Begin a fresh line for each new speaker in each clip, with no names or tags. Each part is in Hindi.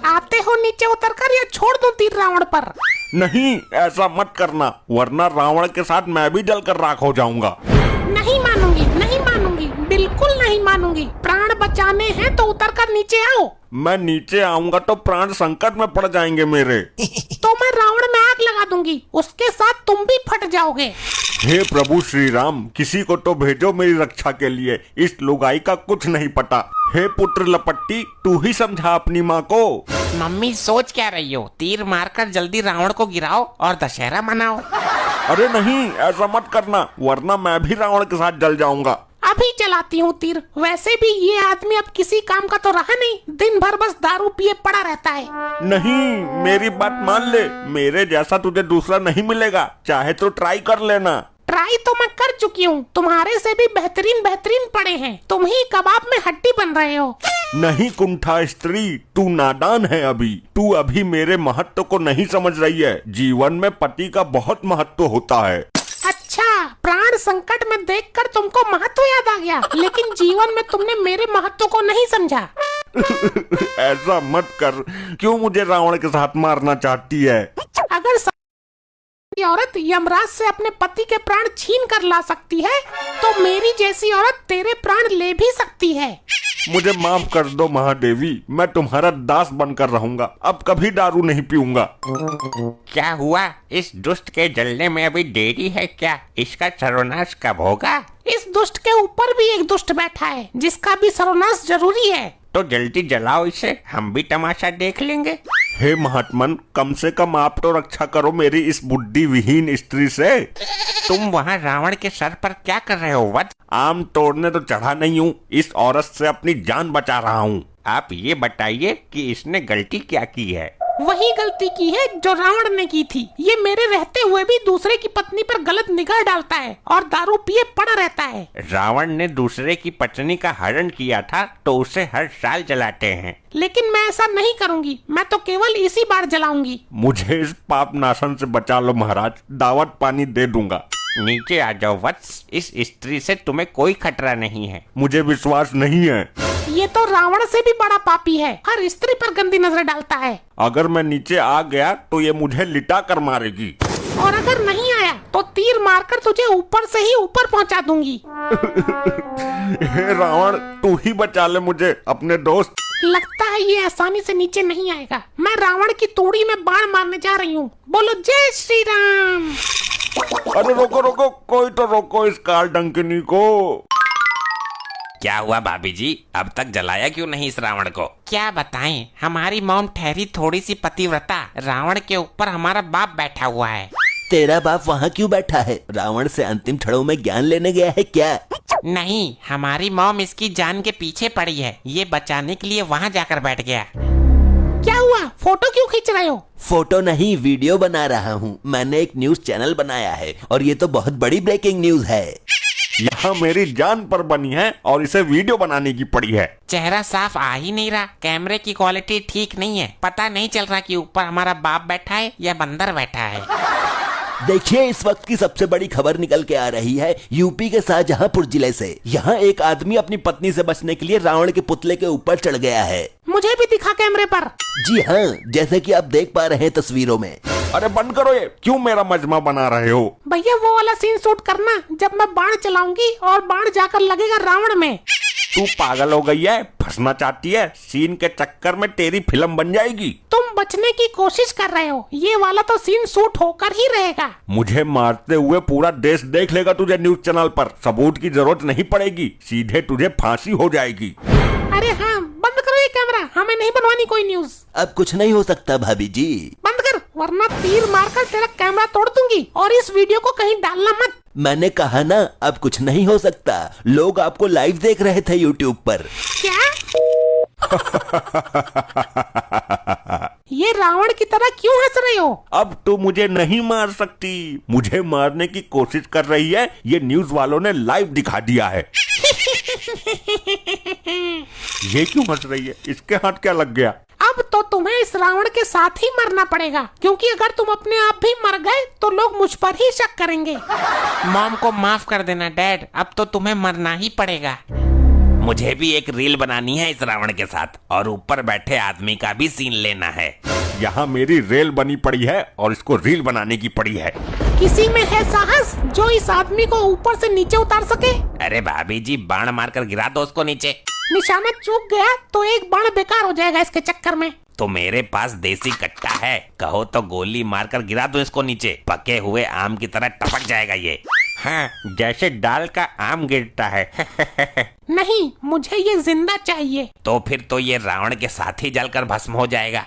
आते हो नीचे उतरकर या छोड़ दूं तीर रावण पर?
नहीं, ऐसा मत करना, वरना रावण के साथ मैं भी जलकर राख हो जाऊंगा।
नहीं मानूंगी, नहीं मानूंगी, बिल्कुल नहीं मानूंगी। प्राण बचाने हैं तो उतरकर नीचे आओ।
मैं नीचे आऊंगा तो प्राण संकट में पड़ जाएंगे मेरे।
तो मैं रावण में आग लगा दूंगी, उसके साथ तुम भी फट जाओगे।
हे प्रभु श्री राम, किसी को तो भेजो मेरी रक्षा के लिए, इस लुगाई का कुछ नहीं पता। हे पुत्र लपट्टी, तू ही समझा अपनी माँ को।
मम्मी सोच क्या रही हो? तीर मारकर जल्दी रावण को गिराओ और दशहरा मनाओ।
अरे नहीं, ऐसा मत करना, वरना मैं भी रावण के साथ जल जाऊंगा।
अभी चलाती हूँ तीर। वैसे भी ये आदमी अब किसी काम का तो रहा नहीं, दिन भर बस दारू पिए पड़ा रहता है।
नहीं, मेरी बात मान ले, मेरे जैसा तुझे दूसरा नहीं मिलेगा, चाहे तो ट्राई कर लेना।
ट्राई तो मैं कर चुकी हूँ, तुम्हारे से भी बेहतरीन बेहतरीन पड़े हैं। तुम ही कबाब में हड्डी बन रहे हो।
नहीं कुंठा स्त्री, तू नादान है अभी। तू अभी मेरे महत्व को नहीं समझ रही है। जीवन में पति का बहुत महत्व होता है।
अच्छा, प्राण संकट में देखकर तुमको महत्व याद आ गया, लेकिन जीवन में तुमने मेरे महत्व को नहीं समझा।
ऐसा मत कर, क्यों मुझे रावण के साथ मारना चाहती है?
अगर औरत यमराज से अपने पति के प्राण छीन कर ला सकती है, तो मेरी जैसी औरत तेरे प्राण ले भी सकती है।
मुझे माफ कर दो महादेवी, मैं तुम्हारा दास बनकर रहूंगा, अब कभी दारू नहीं पीऊंगा।
क्या हुआ? इस दुष्ट के जलने में अभी देरी है क्या? इसका सर्वनाश कब होगा?
इस दुष्ट के ऊपर भी एक दुष्ट बैठा है, जिसका भी सर्वनाश जरूरी है।
तो जल्दी जलाओ इसे, हम भी तमाशा देख लेंगे।
हे महात्मन, कम से कम आप तो रक्षा करो मेरी इस बुद्धि विहीन स्त्री से।
तुम वहाँ रावण के सर पर क्या कर रहे हो वत्स?
आम तोड़ने तो चढ़ा नहीं हूँ, इस औरत से अपनी जान बचा रहा हूँ।
आप ये बताइए कि इसने गलती क्या की है?
वही गलती की है जो रावण ने की थी। ये मेरे रहते हुए भी दूसरे की पत्नी पर गलत निगाह डालता है और दारू पिए पड़ा रहता है।
रावण ने दूसरे की पत्नी का हरण किया था तो उसे हर साल जलाते हैं।
लेकिन मैं ऐसा नहीं करूंगी, मैं तो केवल इसी बार जलाऊंगी।
मुझे इस पाप नाशन से बचा लो महाराज, दावत पानी दे दूंगा।
नीचे आ जाओ वत्स, इस स्त्री से तुम्हें कोई खतरा नहीं है।
मुझे विश्वास नहीं है।
ये तो रावण से भी बड़ा पापी है, हर स्त्री पर गंदी नजर डालता है।
अगर मैं नीचे आ गया तो ये मुझे लिटा कर मारेगी,
और अगर नहीं आया तो तीर मारकर तुझे ऊपर से ही ऊपर पहुंचा दूंगी।
हे रावण, तू ही बचा ले मुझे, अपने दोस्त।
लगता है ये आसानी से नीचे नहीं आएगा। मैं रावण की तूड़ी में बाण मारने जा रही हूँ। बोलो जय श्री राम।
अरे रोको रोको, कोई तो रोको इस काल डंकिनी को।
क्या हुआ भाभी जी, अब तक जलाया क्यों नहीं इस रावण को? क्या बताएं, हमारी मॉम ठहरी थोड़ी सी पतिव्रता, रावण के ऊपर हमारा बाप बैठा हुआ है।
तेरा बाप वहाँ क्यों बैठा है? रावण से अंतिम क्षणों में ज्ञान लेने गया है क्या?
नहीं, हमारी मॉम इसकी जान के पीछे पड़ी है, ये बचाने के लिए वहाँ जाकर बैठ गया।
क्या हुआ? फोटो क्यों खींच रहे हो?
फोटो नहीं, वीडियो बना रहा हूँ। मैंने एक न्यूज चैनल बनाया है और ये तो बहुत बड़ी ब्रेकिंग न्यूज है।
यहाँ मेरी जान पर बनी है और इसे वीडियो बनाने की पड़ी है।
चेहरा साफ आ ही नहीं रहा, कैमरे की क्वालिटी ठीक नहीं है, पता नहीं चल रहा कि ऊपर हमारा बाप बैठा है या बंदर बैठा है।
देखिए, इस वक्त की सबसे बड़ी खबर निकल के आ रही है यूपी के शाहजहांपुर जिले से। यहाँ एक आदमी अपनी पत्नी से बचने के लिए रावण के पुतले के ऊपर चढ़ गया है।
मुझे भी दिखा कैमरे पर।
जी हाँ, जैसे कि आप देख पा रहे हैं तस्वीरों में।
अरे बंद करो ये, क्यों मेरा मजमा बना रहे हो?
भैया वो वाला सीन शूट करना जब मैं बाण चलाऊंगी और बाण जाकर लगेगा रावण में।
तू पागल हो गई है, फंसना चाहती है? सीन के चक्कर में तेरी फिल्म बन जाएगी।
तुम बचने की कोशिश कर रहे हो, ये वाला तो सीन शूट होकर ही रहेगा।
मुझे मारते हुए पूरा देश देख लेगा तुझे न्यूज चैनल पर, सबूत की जरूरत नहीं पड़ेगी, सीधे तुझे फांसी हो जाएगी।
अरे हाँ, बंद करो ये कैमरा, हमें नहीं बनवानी कोई न्यूज।
अब कुछ नहीं हो सकता भाभी जी।
बंद कर, वरना तीर मारकर तेरा कैमरा तोड़ दूंगी। और इस वीडियो को कहीं डालना मत।
मैंने कहा ना, अब कुछ नहीं हो सकता। लोग आपको लाइव देख रहे थे यूट्यूब पर।
क्या? ये रावण की तरह क्यों हंस रहे हो?
अब तो मुझे नहीं मार सकती, मुझे मारने की कोशिश कर रही है, ये न्यूज वालों ने लाइव दिखा दिया है। ये क्यों हंस रही है? इसके हाथ क्या लग गया?
अब तो तुम्हें इस रावण के साथ ही मरना पड़ेगा, क्योंकि अगर तुम अपने आप भी मर गए तो लोग मुझ पर ही शक करेंगे।
मॉम को माफ कर देना डैड, अब तो तुम्हें मरना ही पड़ेगा। मुझे भी एक रील बनानी है इस रावण के साथ, और ऊपर बैठे आदमी का भी सीन लेना है।
यहाँ मेरी रेल बनी पड़ी है और इसको रील बनाने की पड़ी है।
किसी में है साहस जो इस आदमी को ऊपर से नीचे उतार सके?
अरे भाभी जी, बाण मारकर गिरा दो उसको नीचे।
निशाना चूक गया तो एक बाण बेकार हो जाएगा इसके चक्कर में।
तो मेरे पास देसी कट्टा है, कहो तो गोली मारकर गिरा दो इसको नीचे, पके हुए आम की तरह टपक जाएगा ये। हाँ, जैसे दाल का आम गिरता है।
नहीं, मुझे ये जिंदा चाहिए।
तो फिर तो ये रावण के साथ ही जलकर भस्म हो जाएगा।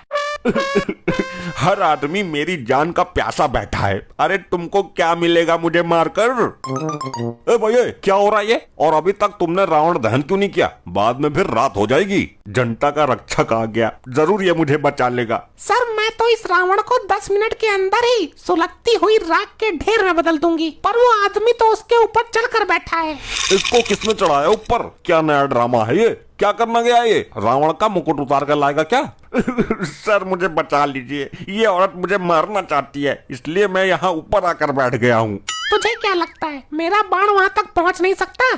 हर आदमी मेरी जान का प्यासा बैठा है। अरे तुमको क्या मिलेगा मुझे मारकर? ए भैया, क्या हो रहा है ये? और अभी तक तुमने रावण दहन क्यों नहीं किया? बाद में फिर रात हो जाएगी। जनता का रक्षक आ गया, जरूर ये मुझे बचा लेगा।
सर, मैं तो इस रावण को 10 मिनट के अंदर ही सुलगती हुई राख के ढेर में बदल दूंगी, पर वो आदमी तो उसके ऊपर चढ़कर बैठा है।
इसको किसने चढ़ाया ऊपर? क्या नया ड्रामा है ये? क्या करना गया ये? रावण का मुकुट उतार कर लाएगा क्या? सर, मुझे बचा लीजिए, ये औरत मुझे मारना चाहती है, इसलिए मैं यहाँ ऊपर आकर बैठ गया हूँ।
तुझे क्या लगता है मेरा बाण वहाँ तक पहुँच नहीं सकता?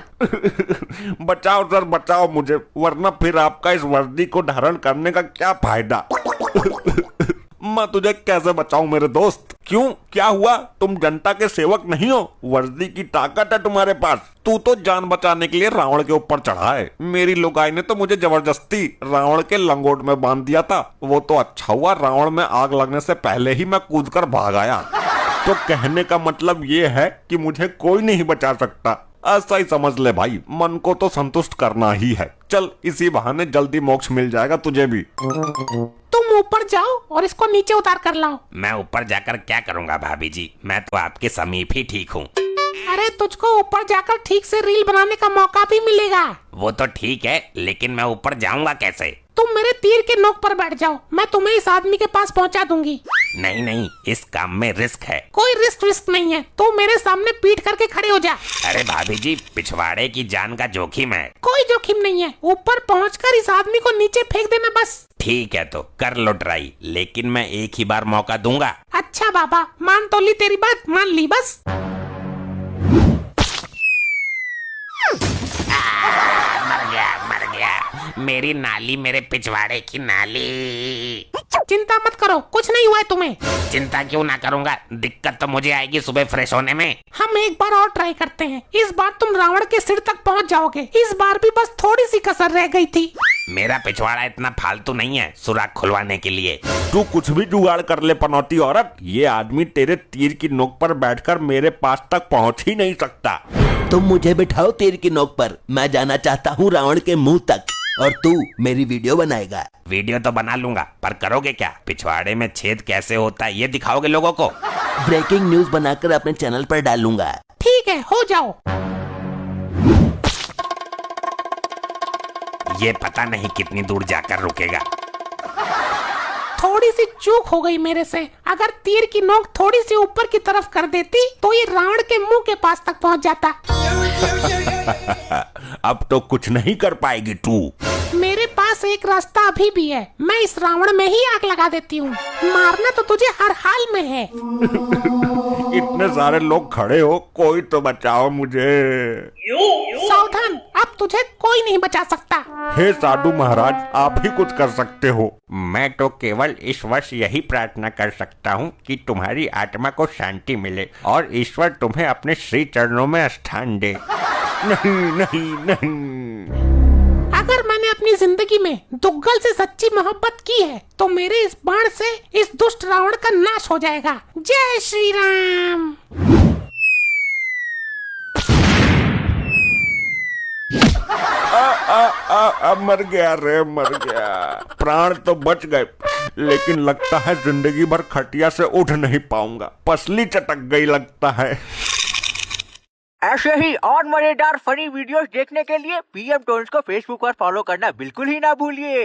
बचाओ सर, बचाओ मुझे, वरना फिर आपका इस वर्दी को धारण करने का क्या फायदा? मैं तुझे कैसे बचाऊं मेरे दोस्त? क्यों, क्या हुआ? तुम जनता के सेवक नहीं हो? वर्दी की ताकत है तुम्हारे पास। तू तो जान बचाने के लिए रावण के ऊपर चढ़ा है। मेरी लुगाई ने तो मुझे जबरदस्ती रावण के लंगोट में बांध दिया था। वो तो अच्छा हुआ, रावण में आग लगने से पहले ही मैं कूदकर भाग आया। तो कहने का मतलब ये है कि मुझे कोई नहीं बचा सकता। ऐसा ही समझ ले भाई, मन को तो संतुष्ट करना ही है। चल, इसी बहाने जल्दी मोक्ष मिल जाएगा तुझे भी।
तुम ऊपर जाओ और इसको नीचे उतार कर लाओ।
मैं ऊपर जाकर क्या करूँगा भाभी जी, मैं तो आपके समीप ही ठीक हूँ।
अरे, तुझको ऊपर जाकर ठीक से रील बनाने का मौका भी मिलेगा।
वो तो ठीक है, लेकिन मैं ऊपर जाऊंगा कैसे?
तुम मेरे तीर के नोक पर बैठ जाओ, मैं तुम्हें इस आदमी के पास पहुंचा दूंगी।
नहीं नहीं, इस काम में रिस्क है।
कोई रिस्क नहीं है, तू मेरे सामने पीठ करके खड़े हो जा।
अरे भाभी जी, पिछवाड़े की जान का जोखिम है।
कोई जोखिम नहीं है, ऊपर पहुंचकर इस आदमी को नीचे फेंक देना बस।
ठीक है, तो कर लो ट्राई, लेकिन मैं एक ही बार मौका दूंगा।
अच्छा बाबा, मान तो ली तेरी बात, मान ली बस।
मर गया, मेरी नाली, मेरे पिछवाड़े की नाली।
चिंता मत करो, कुछ नहीं हुआ है तुम्हें।
चिंता क्यों ना करूंगा, दिक्कत तो मुझे आएगी सुबह फ्रेश होने में।
हम एक बार और ट्राई करते हैं, इस बार तुम रावण के सिर तक पहुंच जाओगे। इस बार भी बस थोड़ी सी कसर रह गई थी।
मेरा पिछवाड़ा इतना फालतू नहीं है सुराख खुलवाने के लिए।
तू कुछ भी जुगाड़ कर ले पनौती औरत, ये आदमी तेरे तीर की नोक पर बैठकर मेरे पास तक पहुंच ही नहीं सकता।
तुम मुझे बिठाओ तीर की नोक पर, मैं जाना चाहता हूँ रावण के मुंह तक, और तू मेरी वीडियो बनाएगा।
वीडियो तो बना लूंगा, पर करोगे क्या? पिछवाड़े में छेद कैसे होता है ये दिखाओगे लोगों को?
ब्रेकिंग न्यूज बनाकर अपने चैनल पर डालूंगा।
ठीक है, हो जाओ।
ये पता नहीं कितनी दूर जाकर रुकेगा।
थोड़ी सी चूक हो गई मेरे से, अगर तीर की नोक थोड़ी सी ऊपर की तरफ कर देती तो ये रावण के मुंह के पास तक पहुंच जाता।
अब तो कुछ नहीं कर पाएगी तू।
मेरे पास एक रास्ता अभी भी है, मैं इस रावण में ही आग लगा देती हूँ। मारना तो तुझे हर हाल में है।
इतने सारे लोग खड़े हो, कोई तो बचाओ मुझे।
सावधान, अब तुझे कोई नहीं बचा सकता।
हे साधु महाराज, आप ही कुछ कर सकते हो।
मैं तो केवल इस वर्ष यही प्रार्थना कर सकता हूँ कि तुम्हारी आत्मा को शांति मिले और ईश्वर तुम्हें अपने श्री चरणों में स्थान दे।
नहीं नहीं नहीं।
अगर मैंने अपनी जिंदगी में दुग्गल से सच्ची मोहब्बत की है तो मेरे इस बाण से इस दुष्ट रावण का नाश हो जाएगा। जय श्री राम।
मर गया रे, मर गया। प्राण तो बच गए, लेकिन लगता है जिंदगी भर खटिया से उठ नहीं पाऊंगा। पसली चटक गई लगता है।
ऐसे ही और मजेदार फनी वीडियोस देखने के लिए पीएम टोन्स को फेसबुक पर फॉलो करना बिल्कुल ही ना भूलिए।